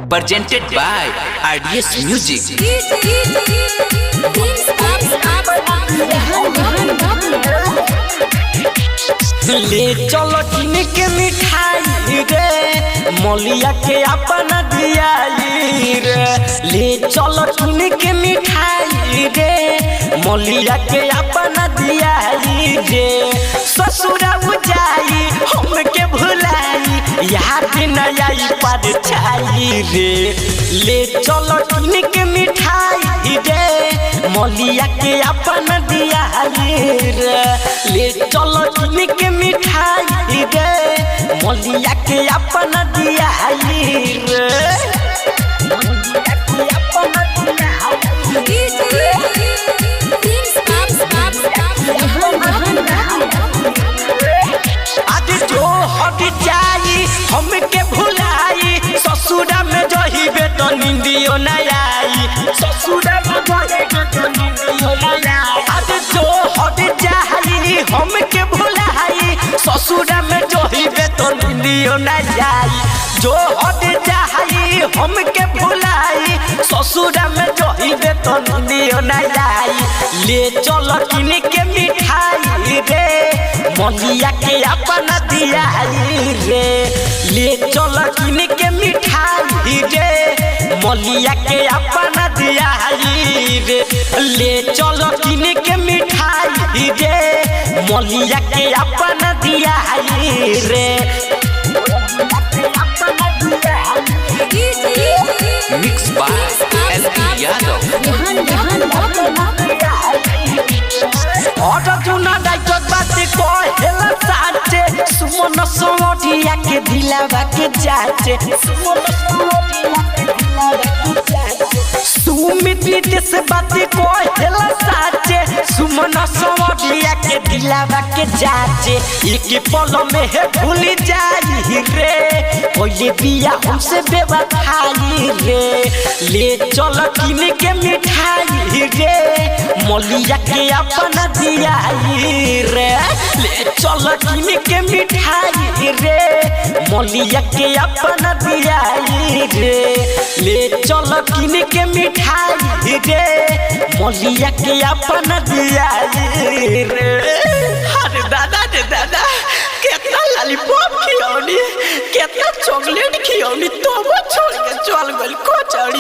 presented by RDS Music. ले चलो किन के मिठाई रे मौलिया के अपना दियाई रे। ले चलो किन के मिठाई रे मौलिया के अपना दियाई रे। ससुरा जाई हमके भुलाई याद न आई पर छाई रे। ले चलो किन के मिठाई रे मौलिया के अपना दियाई रे। ले चलो किन के मिठाई रे मौलिया के अपना दियाई रे। आज जो हट जाई हमके भुलाई ससुरा में जहिबे तो निंदियो न आई। ससुरा में जहिबे तो निंदियो न आई। आज जो हट जाई हमके भुलाई ससुरा में जहिबे तो निंदियो न आई। जो हट जाई हमके भुलाई ससुरा में जहिबे तो निंदियो न आई। ले चलो किन के मिठाई रे मौलिया के अपना दियाई रे। ले चलो किन के मिठाई रे मौलिया के अपना दियाई रे। ले चलो किन के मिठाई रे मौलिया के अपना दियाई रे। Mixed by LP Yadav. Arjuna डाइटर बाते कहेला साचे सुमन सोटिया के दिलावा के जाचे। सुमन सोटिया के दिलावा के जाचे। सुमित नितेश बाते कहेला साचे सुमन सोटिया के दिलावा के जाचे। एक पल में है भूल जाई रे ओए बिया हमसे बेवफाई रे। ले चलो किन के मिठाई रे मौलिया के अपना दियाई रे। ले चलो किन के मिठाई रे मौलिया के अपना दियाई रे। ले चलो किन के मिठाई रे मौलिया के अपना दियाई रे। अरे दादा रे दादा कितना लॉलीपॉप खियौनी कितना चॉकलेट खियौनी तो वो छोड़ के चल गइल कोचड़ी।